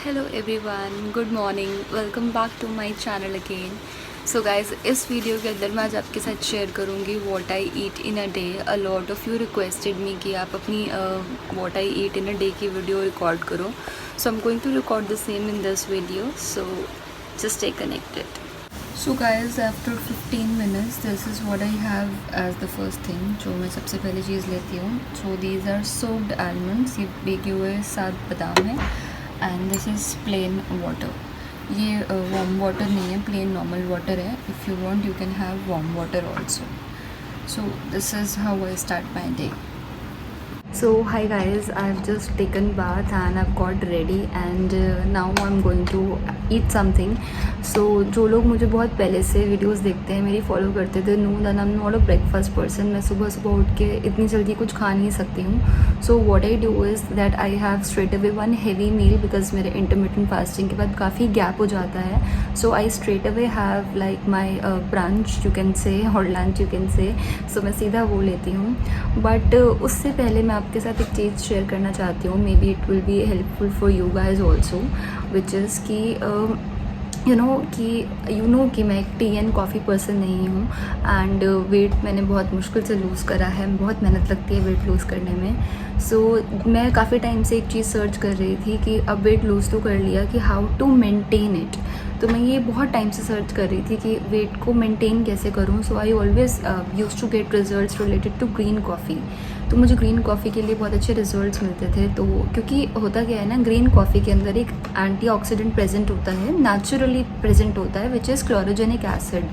Hello everyone, good morning, welcome back to my channel again. So guys, इस video के अंदर मैं आज आपके साथ शेयर करूंगी what I eat in a day. A lot of you requested me कि आप अपनी what I eat in a day की वीडियो रिकॉर्ड करो। So I am going to record the same in this video, so just stay connected. So guys, after 15 minutes this is what I have as the first thing, जो मैं सबसे पहली चीज़ लेती हूँ। So these are soaked almonds, ये भीगे हुए 7 बादाम हैं। And this is plain water. ये वार्म वाटर नहीं है, प्लेन नॉर्मल वाटर है। If you want you can have warm water also. So this is how I start my day. So hi guys, I've just taken bath and I've got ready and now I'm going to eat something. So जो लोग मुझे बहुत पहले से videos देखते हैं, मेरी follow करते थे, know that I am not a breakfast person. मैं सुबह सुबह उठ के इतनी जल्दी कुछ खा नहीं सकती हूँ. So what I do is that I have straight away one heavy meal, because मेरे इंटरमिटेंट फास्टिंग के बाद काफ़ी गैप हो जाता है. So I straight away have like my brunch you can say, और लंच यू कैन से. सो मैं सीधा वो लेती हूँ. बट उससे पहले मैं आपके साथ एक चीज़ शेयर करना चाहती हूँ. May be it will be helpful for you guys also, which is कि यू नो कि मैं एक टी एंड कॉफ़ी पर्सन नहीं हूँ. एंड वेट मैंने बहुत मुश्किल से लूज़ करा है. बहुत मेहनत लगती है वेट लूज़ करने में. सो मैं काफ़ी टाइम से एक चीज़ सर्च कर रही थी कि अब वेट लूज़ तो कर लिया, कि हाउ टू मेंटेन इट. तो मैं ये बहुत टाइम से सर्च कर रही थी कि वेट को मेंटेन कैसे करूँ. So I always use to get results related to green coffee. तो मुझे ग्रीन कॉफ़ी के लिए बहुत अच्छे रिजल्ट्स मिलते थे. तो क्योंकि होता क्या है ना, ग्रीन कॉफ़ी के अंदर एक एंटीऑक्सीडेंट प्रेजेंट होता है, नेचुरली प्रेजेंट होता है, विच इज़ क्लोरोजेनिक एसिड.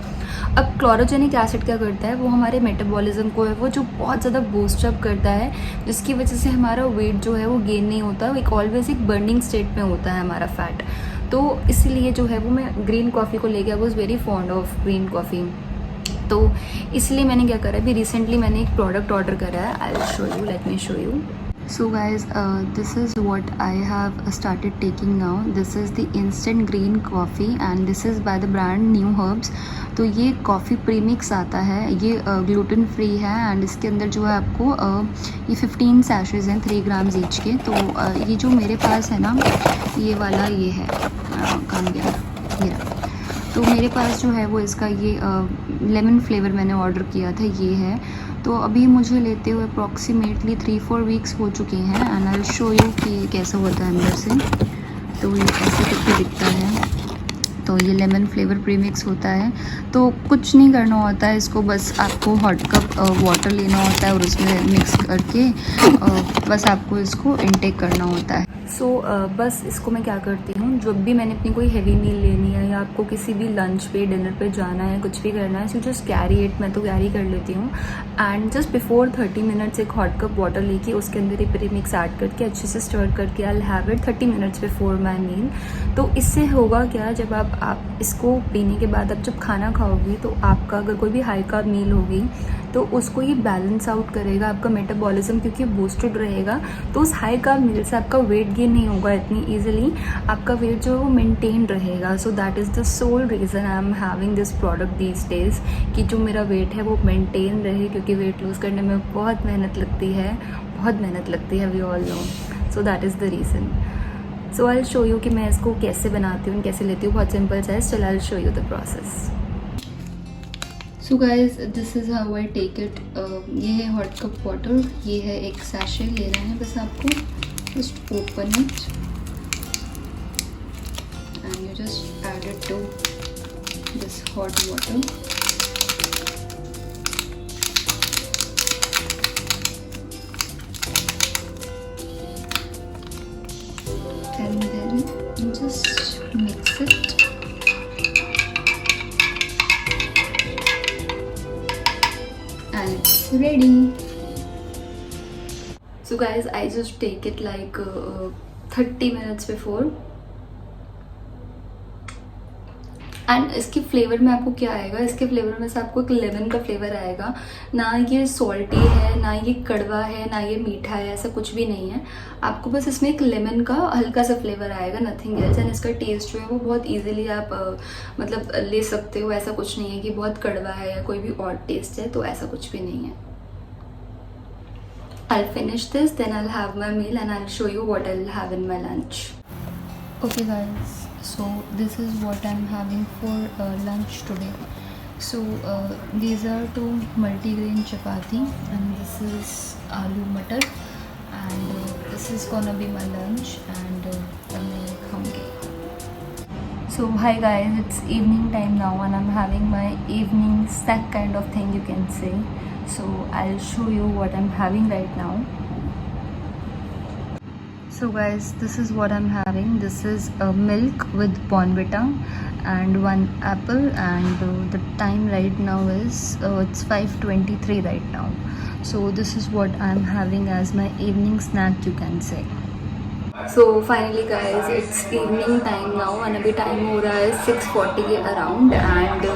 अब क्लोरोजेनिक एसिड क्या करता है, वो हमारे मेटाबॉलिज्म को है वो जो बहुत ज़्यादा बूस्टअप करता है, जिसकी वजह से हमारा वेट जो है वो गेन नहीं होता. एक ऑलवेज एक बर्निंग स्टेट में होता है हमारा फैट. तो इसलिए जो है वो मैं ग्रीन कॉफ़ी को लेके I was very fond of green coffee. तो इसलिए मैंने क्या करा, अभी रिसेंटली मैंने एक प्रोडक्ट ऑर्डर करा है. आई will show you, let me show you. So guys, this is what I have started taking now. This is the instant green coffee and this is by the brand New Herbs. तो ये coffee premix आता है. ये gluten free है and इसके अंदर जो है आपको ये 15 सैशेज़ हैं, 3 ग्राम्स ईच के. तो ये जो मेरे पास है ना, ये वाला ये है, कहाँ गया ये रहा. तो मेरे पास जो है वो इसका ये लेमन फ्लेवर मैंने ऑर्डर किया था, ये है. तो अभी मुझे लेते हुए अप्रॉक्सीमेटली 3-4 वीक्स हो चुके हैं. And I will show you कि कैसा होता है अंदर से. तो ये ऐसे करके दिखता है. तो ये लेमन फ्लेवर प्रीमिक्स होता है. तो कुछ नहीं करना होता है इसको, बस आपको हॉट कप वाटर लेना होता है और उसमें मिक्स करके बस आपको इसको इनटेक करना होता है. सो बस इसको मैं क्या करती हूँ, जब भी मैंने अपनी कोई हैवी मील लेनी है या आपको किसी भी लंच पे डिनर पे जाना है, कुछ भी करना है, सो जस्ट कैरी इट. मैं तो कैरी कर लेती हूँ. एंड जस्ट बिफोर 30 मिनट्स एक हॉट कप वाटर लेके उसके अंदर ये प्रीमिक्स ऐड करके अच्छे से स्टर करके I will have it 30 minutes before my meal. तो इससे होगा क्या, जब आप इसको पीने के बाद आप जब खाना खाओगे तो आपका अगर कोई भी हाई कार्ब मील होगी तो उसको ये बैलेंस आउट करेगा. आपका मेटाबॉलिज्म क्योंकि बूस्टेड रहेगा, तो उस हाई कार्ब मील से आपका वेट गेन नहीं होगा इतनी ईजिली. आपका वेट जो है वो मेंटेन रहेगा. सो that is the soul reason I am having this product these days, कि जो मेरा वेट है वो मेंटेन रहे. क्योंकि वेट लूज़ करने में बहुत मेहनत लगती है, we all know. So that is the reason. So I will show you कि मैं इसको कैसे बनाती हूँ, कैसे लेती हूँ. बहुत सिंपल सा है. चल I will show you the process. So guys, this is how I take it. ये है हॉट कप वाटर, ये है एक सैशे लेना है बस आपको. Just open it and you just add it to this hot water. And then you just mix it. And it's ready. So guys, I just take it like 30 minutes before. And इसकी flavour में आपको क्या आएगा, इसके flavour में से आपको एक लेमन का फ्लेवर आएगा. ना ये सॉल्टी है, ना ये कड़वा है, ना ये मीठा है, ऐसा कुछ भी नहीं है. आपको बस इसमें एक लेमन का हल्का सा फ्लेवर आएगा, नथिंग एल्स. एंड इसका टेस्ट जो है वो बहुत इजीली आप मतलब ले सकते हो. ऐसा कुछ नहीं है कि बहुत कड़वा है या कोई भी और टेस्ट है, तो ऐसा कुछ भी नहीं है. I'll finish this, then I'll have my meal and I'll show you what I'll have in my lunch. Okay guys, so this is what I'm having for lunch today. So these are two multigrain chapati and this is aloo matar, and this is gonna be my lunch, and मैं खाऊंगी. So hi guys, it's evening time now and I'm having my evening snack kind of thing, you can say. So I'll show you what I'm having right now. So guys, this is what I'm having. This is milk with Bonvita and one apple, and the time right now is it's 5:23 right now. So this is what I'm having as my evening snack, you can say. So finally guys, it's evening time now and अभी time हो रहा है 6:40 के around, and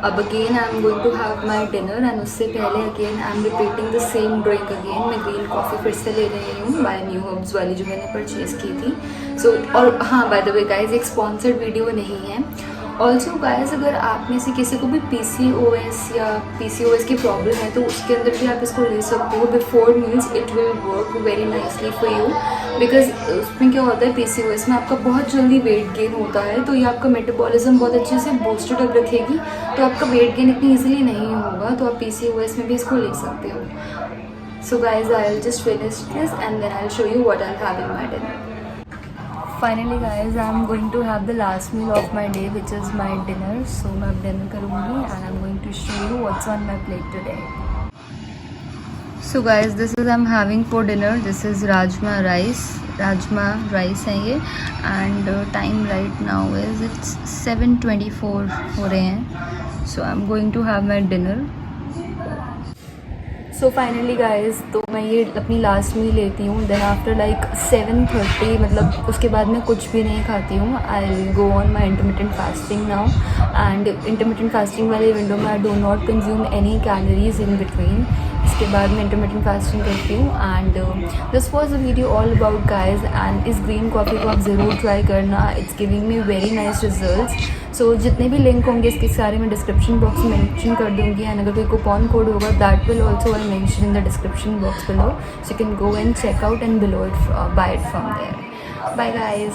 अब again I'm going to have my dinner, and उससे पहले again I'm repeating the same drink again. मैं green coffee फिर से ले रही हूँ by New Herbs वाली जो मैंने परचेज़ की थी. So और हाँ, by the way guys, एक sponsored video नहीं है. ऑल्सो गाइज, अगर आप में से किसी को भी PCOS या PCOS की प्रॉब्लम है तो उसके अंदर भी आप इसको ले सकते हो before meals. It will work very nicely for you, because उसमें क्या होता है, PCOS में आपका बहुत जल्दी वेट गेन होता है, तो ये आपका मेटाबॉलिज्म बहुत अच्छे से बूस्टेड अप रखेगी, तो आपका वेट गेन इतनी ईजिली नहीं होगा. तो आप PCOS में भी इसको ले सकते हो. So guys, I will just finish this and then I will show you what I have in my dinner. Finally guys, I'm going to have the last meal of my day, which is my dinner. So मैं अब dinner करूँगी and I'm going to show you what's on my plate today. So guys, this is I'm having for dinner. This is rajma rice. Rajma rice है ये, and time right now is it's 7:24 हो रहे हैं. So I'm going to have my dinner. So finally guys, तो मैं ये अपनी last मील लेती हूँ. देन आफ्टर लाइक 7:30, मतलब उसके बाद मैं कुछ भी नहीं खाती हूँ. I will go on my intermittent fasting now, and intermittent fasting वाले विंडो में I do not consume any calories in between. इसके बाद मैं इंटरमिटेंट फास्टिंग करती हूँ. And this was a video all about guys, and इस green coffee को आप ज़रूर ट्राई करना. It's giving me very nice results. So जितने भी लिंक होंगे इसके सारे मैं डिस्क्रिप्शन बॉक्स में मेंशन कर दूँगी, एंड अगर कोई कूपन कोड होगा that will also I mention in the description box below, so you can go and check out and below it, buy it from there. Bye guys.